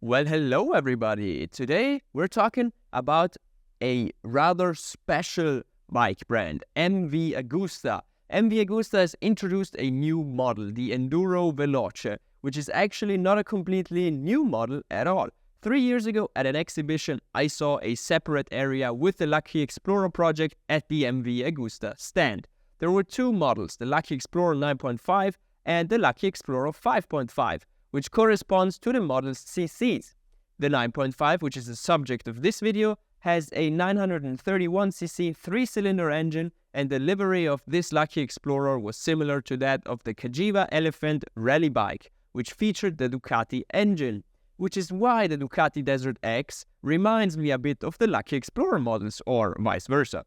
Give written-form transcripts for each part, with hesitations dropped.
Well, hello everybody. Today we're talking about a rather special bike brand, MV Agusta. MV Agusta has introduced a new model, the Enduro Veloce, which is actually not a completely new model at all. 3 years ago at an exhibition, I saw a separate area with the Lucky Explorer project at the MV Agusta stand. There were two models, the Lucky Explorer 9.5 and the Lucky Explorer 5.5. which corresponds to the model's CCs. The 9.5, which is the subject of this video, has a 931cc 3-cylinder engine, and the livery of this Lucky Explorer was similar to that of the Cagiva Elephant rally bike, which featured the Ducati engine, which is why the Ducati Desert X reminds me a bit of the Lucky Explorer models, or vice versa.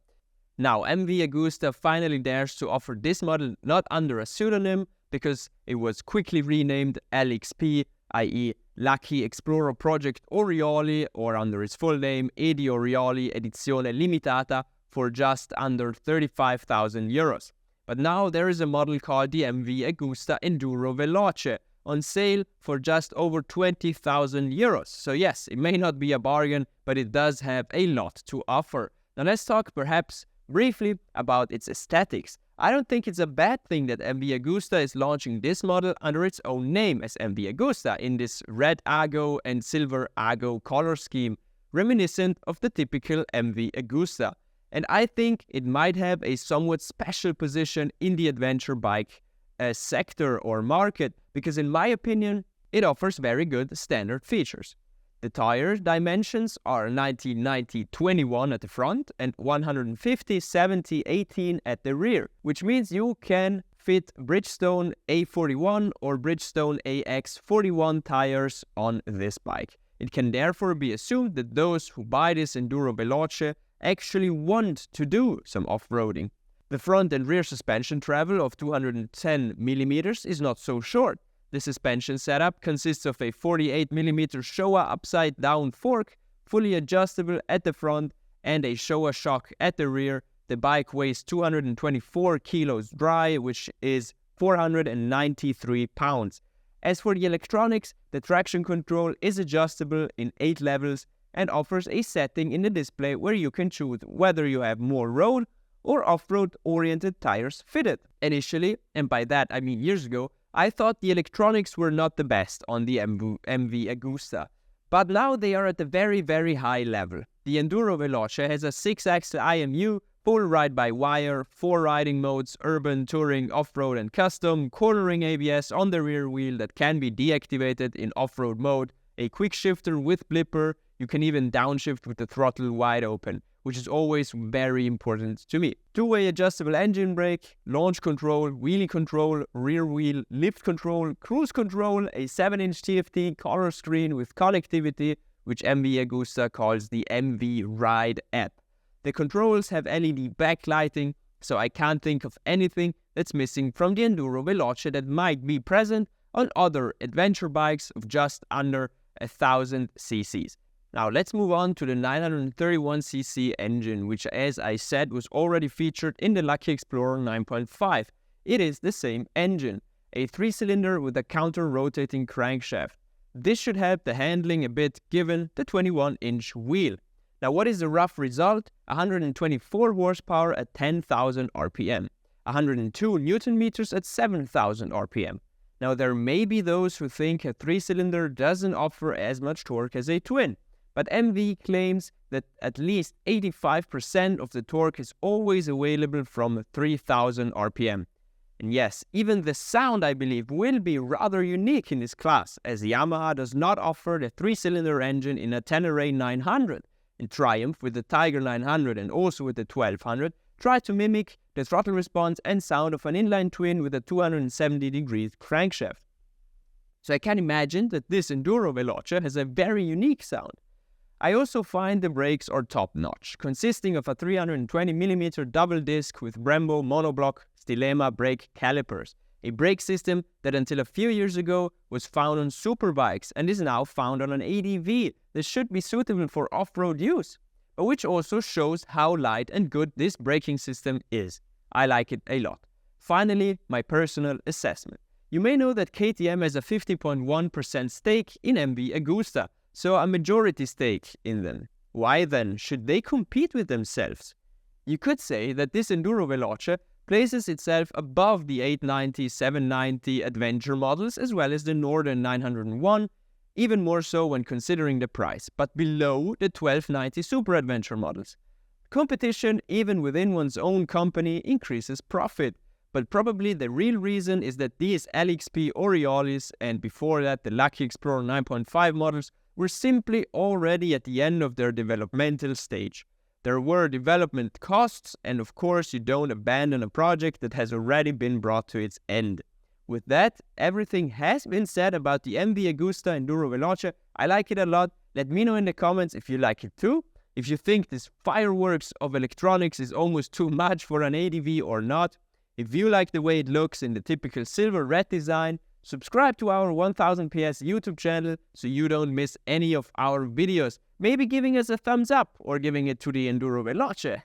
Now, MV Agusta finally dares to offer this model not under a pseudonym, because it was quickly renamed LXP, i.e. Lucky Explorer Project Orioli, or under its full name, MV Orioli Edizione Limitata, for just under 35,000 euros. But now there is a model called the MV Agusta Enduro Veloce, on sale for just over 20,000 euros. So yes, it may not be a bargain, but it does have a lot to offer. Now let's talk perhaps briefly about its aesthetics. I don't think it's a bad thing that MV Agusta is launching this model under its own name as MV Agusta in this red Ago and silver Ago color scheme, reminiscent of the typical MV Agusta. And I think it might have a somewhat special position in the adventure bike sector or market, because in my opinion, it offers very good standard features. The tire dimensions are 90-90-21 at the front and 150-70-18 at the rear, which means you can fit Bridgestone A41 or Bridgestone AX41 tires on this bike. It can therefore be assumed that those who buy this Enduro Veloce actually want to do some off-roading. The front and rear suspension travel of 210mm is not so short. The suspension setup consists of a 48mm Showa upside-down fork, fully adjustable at the front, and a Showa shock at the rear. The bike weighs 224 kilos dry, which is 493 pounds. As for the electronics, the traction control is adjustable in 8 levels and offers a setting in the display where you can choose whether you have more road or off-road oriented tires fitted. Initially, and by that I mean years ago, I thought the electronics were not the best on the MV Agusta, but now they are at a very, very high level. The Enduro Veloce has a 6-axle IMU, full ride-by-wire, 4 riding modes, urban, touring, off-road and custom, cornering ABS on the rear wheel that can be deactivated in off-road mode, a quick shifter with blipper. You can even downshift with the throttle wide open, which is always very important to me. 2-way adjustable engine brake, launch control, wheelie control, rear wheel, lift control, cruise control, a 7-inch TFT color screen with connectivity, which MV Agusta calls the MV Ride app. The controls have LED backlighting, so I can't think of anything that's missing from the Enduro Veloce that might be present on other adventure bikes of just under 1,000 cc's. Now let's move on to the 931cc engine, which, as I said, was already featured in the Lucky Explorer 9.5. It is the same engine, a 3-cylinder with a counter-rotating crankshaft. This should help the handling a bit given the 21-inch wheel. Now what is the rough result? 124 horsepower at 10,000 RPM, 102 Newton meters at 7,000 RPM. Now there may be those who think a 3-cylinder doesn't offer as much torque as a twin, but MV claims that at least 85% of the torque is always available from 3000 RPM. And yes, even the sound, I believe, will be rather unique in this class, as Yamaha does not offer the 3-cylinder engine in a Tenere 900. And Triumph, with the Tiger 900 and also with the 1200, tried to mimic the throttle response and sound of an inline twin with a 270-degree crankshaft. So I can imagine that this Enduro Veloce has a very unique sound. I also find the brakes are top-notch, consisting of a 320mm double disc with Brembo monoblock Stilema brake calipers, a brake system that until a few years ago was found on superbikes and is now found on an ADV that should be suitable for off-road use, but which also shows how light and good this braking system is. I like it a lot. Finally, my personal assessment. You may know that KTM has a 50.1% stake in MV Agusta, so a majority stake in them. Why then should they compete with themselves? You could say that this Enduro Veloce places itself above the 890, 790 adventure models as well as the Northern 901, even more so when considering the price, but below the 1290 Super Adventure models. Competition, even within one's own company, increases profit, but probably the real reason is that these LXP Oriolis and before that the Lucky Explorer 9.5 models were simply already at the end of their developmental stage. There were development costs, and of course you don't abandon a project that has already been brought to its end. With that, everything has been said about the MV Agusta Enduro Veloce. I like it a lot. Let me know in the comments if you like it too. If you think this fireworks of electronics is almost too much for an ADV or not. If you like the way it looks in the typical silver-red design, subscribe to our 1000 PS YouTube channel so you don't miss any of our videos. Maybe giving us a thumbs up or giving it to the Enduro Veloce.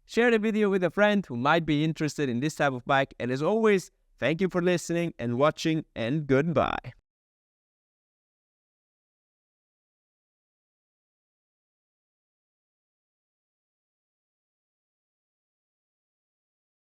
Share the video with a friend who might be interested in this type of bike. And as always, thank you for listening and watching, and goodbye.